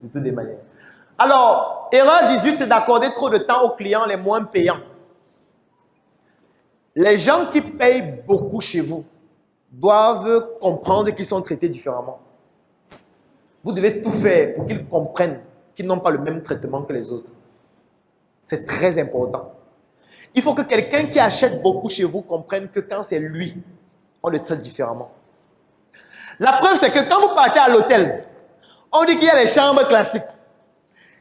De toutes les manières. Alors, erreur 18, c'est d'accorder trop de temps aux clients les moins payants. Les gens qui payent beaucoup chez vous doivent comprendre qu'ils sont traités différemment. Vous devez tout faire pour qu'ils comprennent qu'ils n'ont pas le même traitement que les autres. C'est très important. Il faut que quelqu'un qui achète beaucoup chez vous comprenne que quand c'est lui, on le traite différemment. La preuve, c'est que quand vous partez à l'hôtel, on dit qu'il y a les chambres classiques,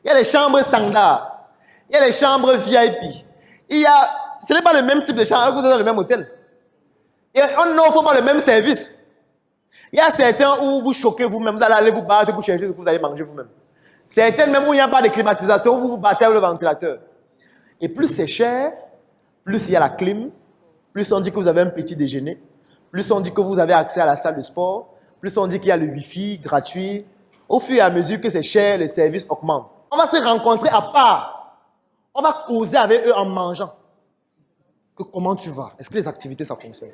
il y a les chambres standards, il y a les chambres VIP. Ce n'est pas le même type de chambre que vous êtes dans le même hôtel. Et on n'offre pas le même service. Il y a certains où vous choquez vous-même, vous allez aller vous battre pour chercher ce que vous allez manger vous-même. Certains même où il n'y a pas de climatisation, vous vous battez avec le ventilateur. Et plus c'est cher, plus il y a la clim, plus on dit que vous avez un petit déjeuner, plus on dit que vous avez accès à la salle de sport, plus on dit qu'il y a le Wi-Fi gratuit. Au fur et à mesure que c'est cher, le service augmente. On va se rencontrer à part. On va causer avec eux en mangeant. Comment tu vas? Est-ce que les activités, ça fonctionne?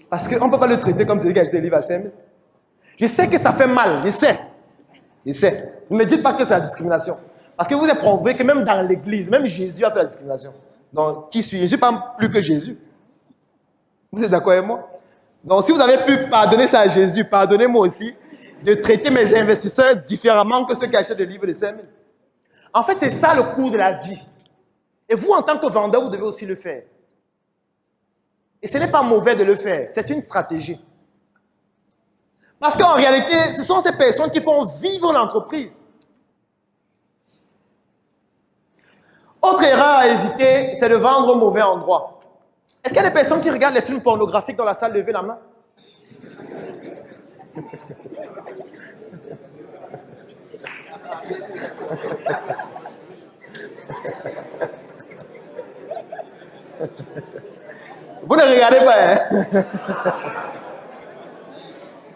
Parce qu'on ne peut pas le traiter comme celui qui a acheté le livre à 5 000. Je sais que ça fait mal, je sais. Ne me dites pas que c'est la discrimination. Parce que vous avez prouvé que même dans l'église, même Jésus a fait la discrimination. Donc, qui suis-je? Je ne suis pas plus que Jésus. Vous êtes d'accord avec moi? Donc, si vous avez pu pardonner ça à Jésus, pardonnez-moi aussi de traiter mes investisseurs différemment que ceux qui achètent le livre de 5 000. En fait, c'est ça le cours de la vie. Et vous, en tant que vendeur, vous devez aussi le faire. Et ce n'est pas mauvais de le faire, c'est une stratégie. Parce qu'en réalité, ce sont ces personnes qui font vivre l'entreprise. Autre erreur à éviter, c'est de vendre au mauvais endroit. Est-ce qu'il y a des personnes qui regardent les films pornographiques dans la salle? Levez la main. Vous ne regardez pas, hein?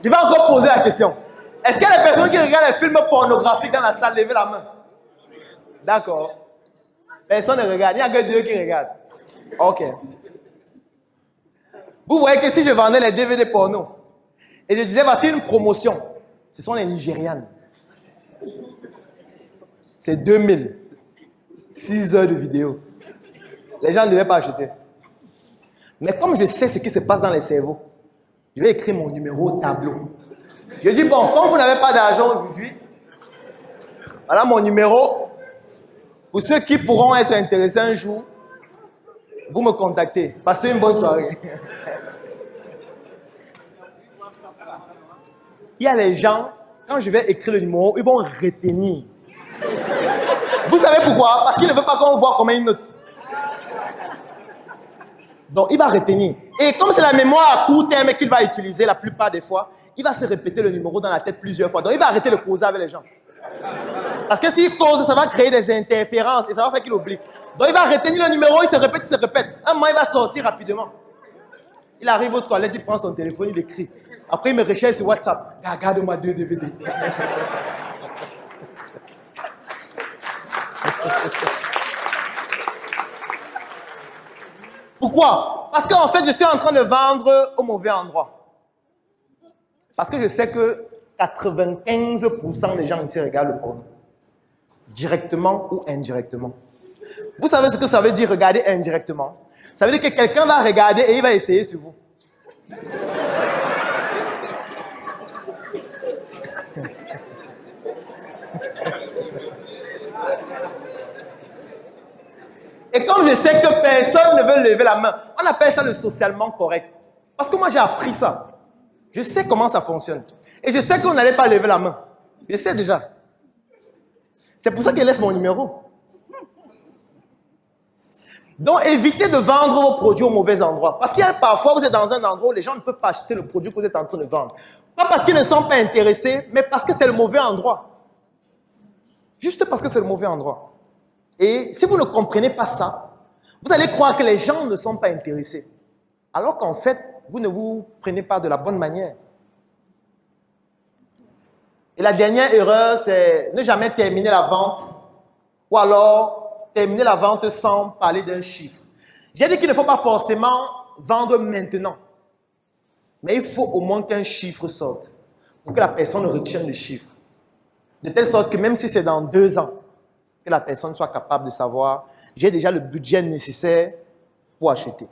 Je vais encore poser la question. Est-ce qu'il y a des personnes qui regardent les films pornographiques dans la salle? Levez la main. D'accord. Personne ne regarde. Il n'y a que 2 qui regardent. Ok. Vous voyez que si je vendais les DVD porno et je disais voici une promotion, ce sont les Nigérianes. C'est 2000. 6 heures de vidéo. Les gens ne devaient pas acheter. Mais comme je sais ce qui se passe dans les cerveaux, je vais écrire mon numéro au tableau. Je dis, bon, comme vous n'avez pas d'argent aujourd'hui, voilà mon numéro. Pour ceux qui pourront être intéressés un jour, vous me contactez. Passez une bonne soirée. Il y a les gens, quand je vais écrire le numéro, ils vont retenir. Vous savez pourquoi? Parce qu'ils ne veulent pas qu'on voit comment ils notent. Donc, il va retenir. Et comme c'est la mémoire à court terme qu'il va utiliser la plupart des fois, il va se répéter le numéro dans la tête plusieurs fois. Donc, il va arrêter de causer avec les gens. Parce que s'il cause, ça va créer des interférences et ça va faire qu'il oublie. Donc, il va retenir le numéro, il se répète, il se répète. Un moment, il va sortir rapidement. Il arrive aux toilettes, il prend son téléphone, il écrit. Après, il me recherche sur WhatsApp. Regarde-moi 2 DVD. Pourquoi? Parce qu'en fait, je suis en train de vendre au mauvais endroit. Parce que je sais que 95% des gens ici regardent le porno. Directement ou indirectement. Vous savez ce que ça veut dire regarder indirectement? Ça veut dire que quelqu'un va regarder et il va essayer sur vous. Et comme je sais que personne ne veut lever la main, on appelle ça le socialement correct. Parce que moi, j'ai appris ça. Je sais comment ça fonctionne. Et je sais qu'on n'allait pas lever la main. Je sais déjà. C'est pour ça qu'il laisse mon numéro. Donc, évitez de vendre vos produits au mauvais endroit. Parce qu'il y a parfois, vous êtes dans un endroit où les gens ne peuvent pas acheter le produit que vous êtes en train de vendre. Pas parce qu'ils ne sont pas intéressés, mais parce que c'est le mauvais endroit. Juste parce que c'est le mauvais endroit. Et si vous ne comprenez pas ça, vous allez croire que les gens ne sont pas intéressés. Alors qu'en fait, vous ne vous prenez pas de la bonne manière. Et la dernière erreur, c'est ne jamais terminer la vente ou alors terminer la vente sans parler d'un chiffre. J'ai dit qu'il ne faut pas forcément vendre maintenant. Mais il faut au moins qu'un chiffre sorte pour que la personne retienne le chiffre. De telle sorte que même si c'est dans 2 ans, que la personne soit capable de savoir, j'ai déjà le budget nécessaire pour acheter.